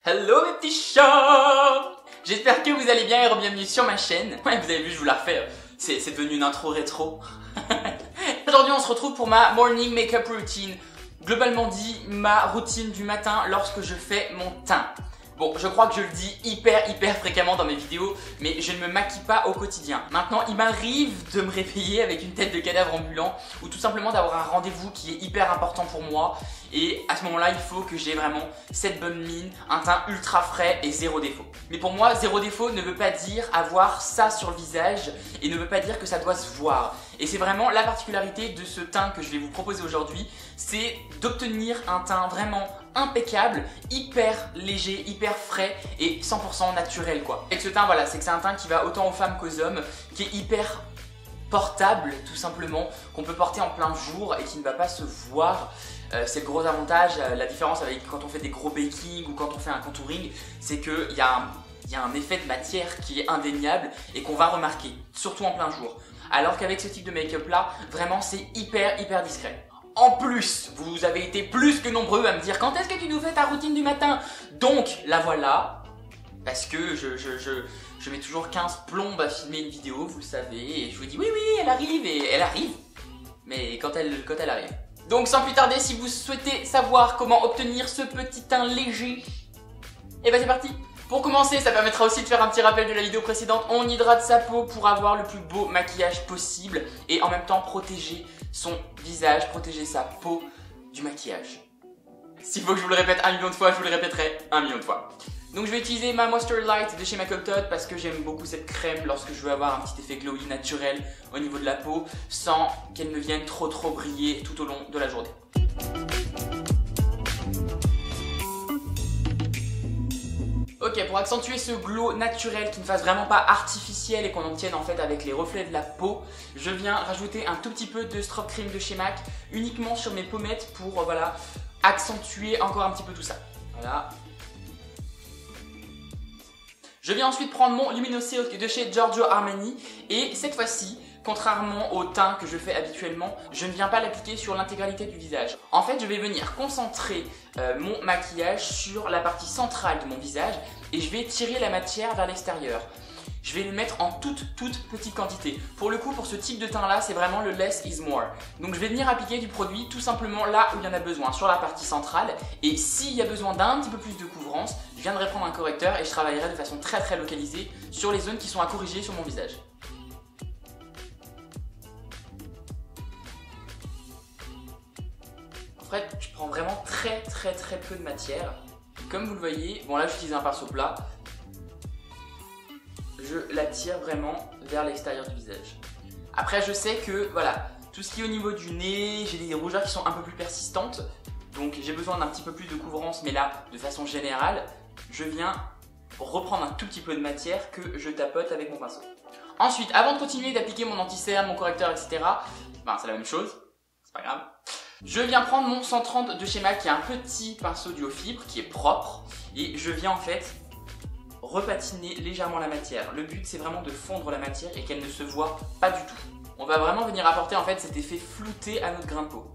Hello mes petits chats! J'espère que vous allez bien et bienvenue sur ma chaîne. Ouais, vous avez vu, je vous la refais, c'est devenu une intro rétro. Aujourd'hui on se retrouve pour ma morning makeup routine. Globalement dit, ma routine du matin lorsque je fais mon teint. Bon, je crois que je le dis hyper fréquemment dans mes vidéos, mais je ne me maquille pas au quotidien. Maintenant, il m'arrive de me réveiller avec une tête de cadavre ambulant ou tout simplement d'avoir un rendez-vous qui est hyper important pour moi. Et à ce moment-là, il faut que j'ai vraiment cette bonne mine, un teint ultra frais et zéro défaut. Mais pour moi, zéro défaut ne veut pas dire avoir ça sur le visage et ne veut pas dire que ça doit se voir. Et c'est vraiment la particularité de ce teint que je vais vous proposer aujourd'hui, c'est d'obtenir un teint vraiment impeccable, hyper léger, hyper frais et 100% naturel quoi. Avec ce teint, voilà, c'est que c'est un teint qui va autant aux femmes qu'aux hommes, qui est hyper portable tout simplement, qu'on peut porter en plein jour et qui ne va pas se voir. C'est le gros avantage, la différence avec quand on fait des gros baking ou quand on fait un contouring, c'est qu'il y a un effet de matière qui est indéniable et qu'on va remarquer, surtout en plein jour. Alors qu'avec ce type de make-up là, vraiment c'est hyper discret. En plus, vous avez été plus que nombreux à me dire quand est-ce que tu nous fais ta routine du matin? Donc la voilà, parce que je mets toujours 15 plombes à filmer une vidéo, vous le savez, et je vous dis oui elle arrive, et elle arrive, mais quand elle arrive. Donc sans plus tarder, si vous souhaitez savoir comment obtenir ce petit teint léger, et ben c'est parti. Pour commencer, ça permettra aussi de faire un petit rappel de la vidéo précédente. On hydrate sa peau pour avoir le plus beau maquillage possible et en même temps protéger son visage, protéger sa peau du maquillage. S'il faut que je vous le répète 1 million de fois, je vous le répéterai 1 million de fois. Donc je vais utiliser ma Moisture Light de chez Macoctot parce que j'aime beaucoup cette crème lorsque je veux avoir un petit effet glowy naturel au niveau de la peau sans qu'elle ne vienne trop briller tout au long de la journée. Ok, pour accentuer ce glow naturel qui ne fasse vraiment pas artificiel et qu'on obtienne en fait avec les reflets de la peau, je viens rajouter un tout petit peu de Strobe Cream de chez MAC uniquement sur mes pommettes pour voilà, accentuer encore un petit peu tout ça. Voilà. Je viens ensuite prendre mon Lumino Silk de chez Giorgio Armani et cette fois-ci, contrairement au teint que je fais habituellement, je ne viens pas l'appliquer sur l'intégralité du visage. En fait, je vais venir concentrer mon maquillage sur la partie centrale de mon visage et je vais tirer la matière vers l'extérieur. Je vais le mettre en toute petite quantité. Pour le coup, pour ce type de teint là, c'est vraiment le less is more. Donc je vais venir appliquer du produit tout simplement là où il y en a besoin, sur la partie centrale. Et s'il y a besoin d'un petit peu plus de couvrance, je viendrai prendre un correcteur et je travaillerai de façon très localisée sur les zones qui sont à corriger sur mon visage. En fait, je prends vraiment très peu de matière. Comme vous le voyez, bon là j'utilise un pinceau plat. Je la tire vraiment vers l'extérieur du visage. Après je sais que voilà, tout ce qui est au niveau du nez, j'ai des rougeurs qui sont un peu plus persistantes. Donc j'ai besoin d'un petit peu plus de couvrance, mais là, de façon générale, je viens reprendre un tout petit peu de matière que je tapote avec mon pinceau. Ensuite, avant de continuer d'appliquer mon anti-cerne, mon correcteur, etc. Ben c'est la même chose, c'est pas grave. Je viens prendre mon 130 de chez MAC qui est un petit pinceau duo fibre qui est propre et je viens en fait repatiner légèrement la matière. Le but c'est vraiment de fondre la matière et qu'elle ne se voit pas du tout. On va vraiment venir apporter en fait cet effet flouté à notre grain de peau.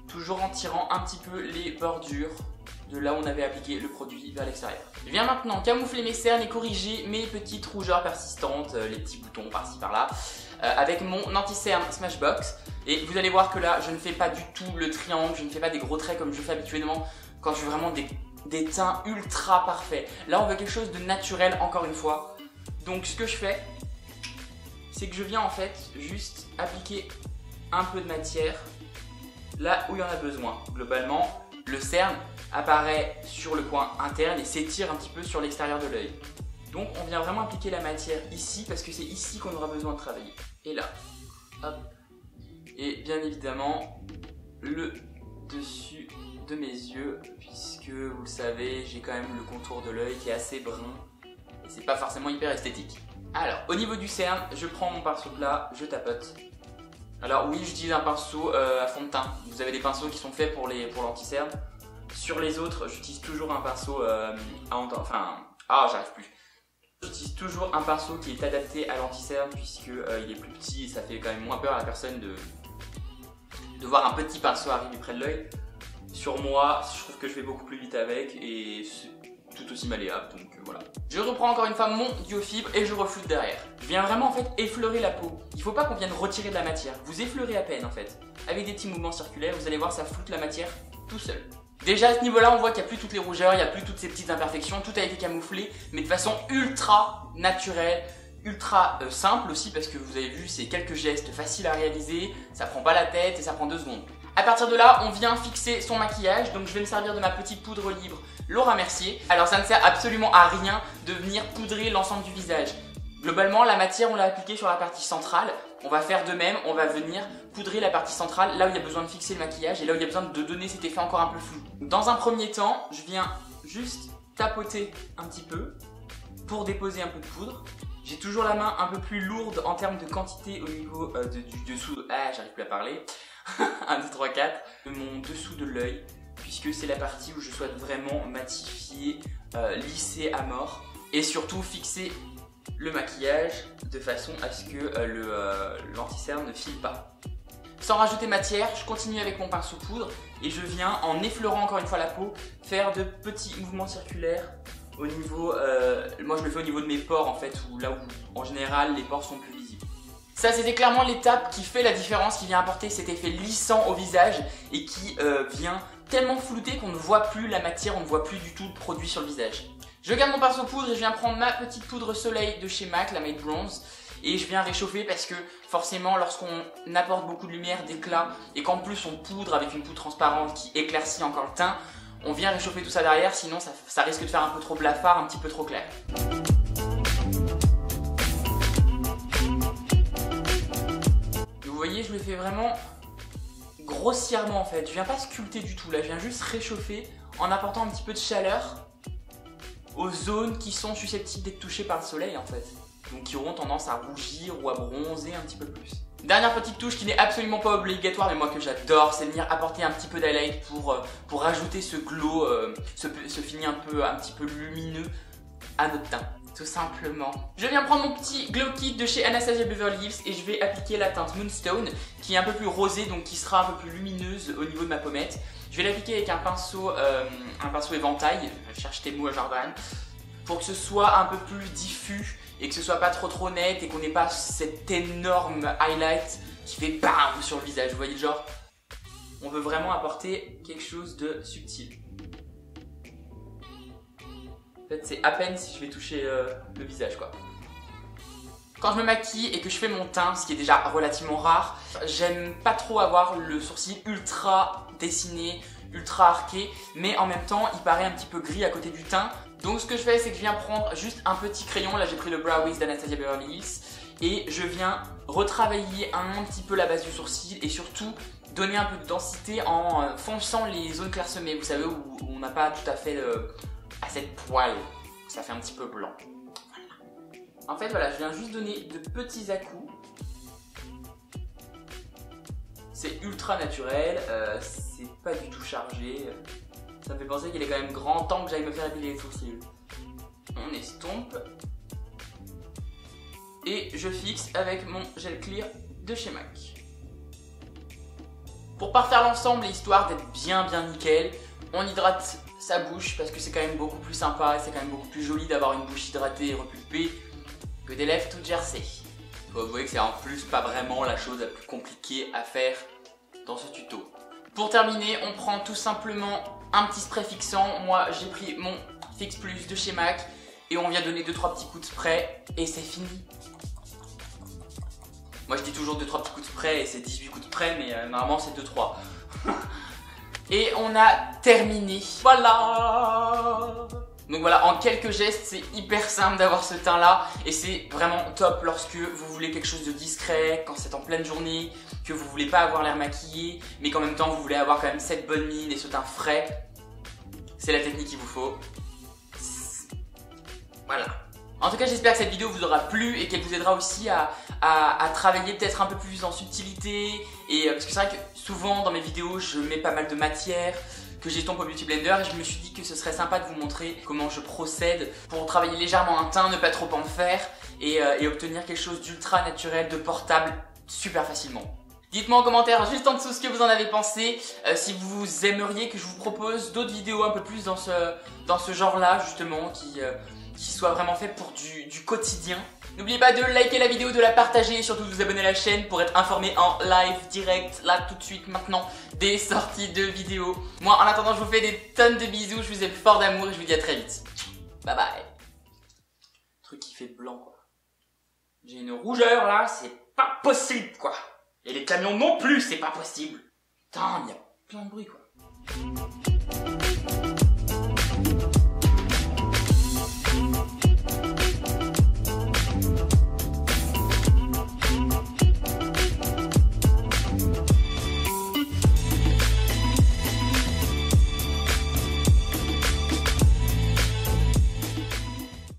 Toujours en tirant un petit peu les bordures de là où on avait appliqué le produit vers l'extérieur. Je viens maintenant camoufler mes cernes et corriger mes petites rougeurs persistantes, les petits boutons par-ci par-là, avec mon anti-cerne Smashbox. Et vous allez voir que là, je ne fais pas du tout le triangle, je ne fais pas des gros traits comme je fais habituellement quand je veux vraiment des teints ultra parfaits. Là, on veut quelque chose de naturel, encore une fois. Donc, ce que je fais, c'est que je viens en fait juste appliquer un peu de matière là où il y en a besoin. Globalement, le cerne apparaît sur le coin interne et s'étire un petit peu sur l'extérieur de l'œil. Donc, on vient vraiment appliquer la matière ici parce que c'est ici qu'on aura besoin de travailler. Et là, hop. Et bien évidemment, le dessus de mes yeux, puisque vous le savez, j'ai quand même le contour de l'œil qui est assez brun et c'est pas forcément hyper esthétique. Alors, au niveau du cerne, je prends mon pinceau plat, je tapote. Alors oui, j'utilise un pinceau à fond de teint. Vous avez des pinceaux qui sont faits pour l'anti-cerne. Sur les autres, j'utilise toujours un pinceau j'arrive plus. J'utilise toujours un pinceau qui est adapté à l'anti-cerne puisque il est plus petit et ça fait quand même moins peur à la personne de voir un petit pinceau arriver près de l'œil. Sur moi, je trouve que je vais beaucoup plus vite avec et de toute tout aussi malléable, donc voilà. Je reprends encore une fois mon duo fibre et je refloute derrière. Je viens vraiment en fait effleurer la peau. Il faut pas qu'on vienne retirer de la matière, vous effleurez à peine en fait. Avec des petits mouvements circulaires, vous allez voir ça floute la matière tout seul. Déjà à ce niveau là on voit qu'il n'y a plus toutes les rougeurs, il n'y a plus toutes ces petites imperfections, tout a été camouflé, mais de façon ultra naturelle, ultra simple aussi parce que vous avez vu c'est quelques gestes faciles à réaliser, ça prend pas la tête et ça prend 2 secondes. A partir de là on vient fixer son maquillage, donc je vais me servir de ma petite poudre libre Laura Mercier. Alors ça ne sert absolument à rien de venir poudrer l'ensemble du visage. Globalement la matière on l'a appliquée sur la partie centrale, on va faire de même, on va venir poudrer la partie centrale là où il y a besoin de fixer le maquillage et là où il y a besoin de donner cet effet encore un peu flou. Dans un premier temps, je viens juste tapoter un petit peu pour déposer un peu de poudre. J'ai toujours la main un peu plus lourde en termes de quantité au niveau du dessous, j'arrive plus à parler, 1, 2, 3, 4, de mon dessous de l'œil, puisque c'est la partie où je souhaite vraiment matifier, lisser à mort et surtout fixer le maquillage de façon à ce que l'anti-cerne ne file pas. Sans rajouter matière, je continue avec mon pinceau poudre et je viens, en effleurant encore une fois la peau, faire de petits mouvements circulaires au niveau, moi je le fais au niveau de mes pores en fait, là où en général les pores sont plus visibles. Ça c'était clairement l'étape qui fait la différence, qui vient apporter cet effet lissant au visage et qui vient tellement flouter qu'on ne voit plus la matière, on ne voit plus du tout le produit sur le visage. Je garde mon pinceau poudre et je viens prendre ma petite poudre soleil de chez MAC, la Made Bronze, et je viens réchauffer parce que forcément lorsqu'on apporte beaucoup de lumière, d'éclat et qu'en plus on poudre avec une poudre transparente qui éclaircit encore le teint, on vient réchauffer tout ça derrière, sinon ça risque de faire un peu trop blafard, un petit peu trop clair. Vous voyez, je le fais vraiment grossièrement en fait, je viens pas sculpter du tout là, je viens juste réchauffer en apportant un petit peu de chaleur aux zones qui sont susceptibles d'être touchées par le soleil en fait, donc qui auront tendance à rougir ou à bronzer un petit peu plus. Dernière petite touche qui n'est absolument pas obligatoire mais moi que j'adore, c'est venir apporter un petit peu d'highlight pour rajouter ce glow, ce fini un petit peu lumineux à notre teint, tout simplement. Je viens prendre mon petit glow kit de chez Anastasia Beverly Hills et je vais appliquer la teinte Moonstone qui est un peu plus rosée, donc qui sera un peu plus lumineuse au niveau de ma pommette. Je vais l'appliquer avec un pinceau éventail, je cherche tes mots à Jordan, pour que ce soit un peu plus diffus et que ce soit pas trop net et qu'on n'ait pas cet énorme highlight qui fait BAM sur le visage. Vous voyez, genre, on veut vraiment apporter quelque chose de subtil. En fait, c'est à peine si je vais toucher le visage, quoi. Quand je me maquille et que je fais mon teint, ce qui est déjà relativement rare, j'aime pas trop avoir le sourcil ultra dessiné, ultra arqué, mais en même temps, il paraît un petit peu gris à côté du teint. Donc ce que je fais, c'est que je viens prendre juste un petit crayon, là j'ai pris le Brow Wiz d'Anastasia Beverly Hills, et je viens retravailler un petit peu la base du sourcil et surtout donner un peu de densité en fonçant les zones clairsemées, vous savez, où on n'a pas tout à fait assez de poils, ça fait un petit peu blanc. En fait voilà, je viens juste donner de petits à-coups. C'est ultra naturel, c'est pas du tout chargé. Ça me fait penser qu'il est quand même grand temps que j'aille me faire épiler les sourcils. On estompe. Et je fixe avec mon gel clear de chez MAC. Pour parfaire l'ensemble, histoire d'être bien nickel, on hydrate sa bouche parce que c'est quand même beaucoup plus sympa et c'est quand même beaucoup plus joli d'avoir une bouche hydratée et repulpée que des lèvres toutes gercées. Faut avouer que c'est en plus pas vraiment la chose la plus compliquée à faire dans ce tuto. Pour terminer, on prend tout simplement un petit spray fixant. Moi j'ai pris mon Fix Plus de chez MAC et on vient donner 2-3 petits coups de spray et c'est fini. Moi je dis toujours 2-3 petits coups de spray et c'est 18 coups de spray, mais normalement c'est 2-3. Et on a terminé. Voilà. Donc voilà, en quelques gestes, c'est hyper simple d'avoir ce teint là et c'est vraiment top lorsque vous voulez quelque chose de discret, quand c'est en pleine journée, que vous voulez pas avoir l'air maquillé, mais qu'en même temps vous voulez avoir quand même cette bonne mine et ce teint frais. C'est la technique qu'il vous faut. Voilà. En tout cas, j'espère que cette vidéo vous aura plu et qu'elle vous aidera aussi à travailler peut-être un peu plus en subtilité. Et parce que c'est vrai que souvent dans mes vidéos, je mets pas mal de matière que j'estompe au Beauty Blender et je me suis dit que ce serait sympa de vous montrer comment je procède pour travailler légèrement un teint, ne pas trop en faire et obtenir quelque chose d'ultra naturel, de portable super facilement. Dites-moi en commentaire juste en dessous ce que vous en avez pensé, si vous aimeriez que je vous propose d'autres vidéos un peu plus dans ce genre-là justement, qui soient vraiment faites pour du quotidien. N'oubliez pas de liker la vidéo, de la partager et surtout de vous abonner à la chaîne pour être informé en live, direct, là tout de suite, maintenant, des sorties de vidéos. Moi en attendant je vous fais des tonnes de bisous, je vous aime fort d'amour et je vous dis à très vite. Bye bye. Truc qui fait blanc quoi. J'ai une rougeur là, c'est pas possible quoi. Et les camions non plus, c'est pas possible. Putain, il y a plein de bruit quoi.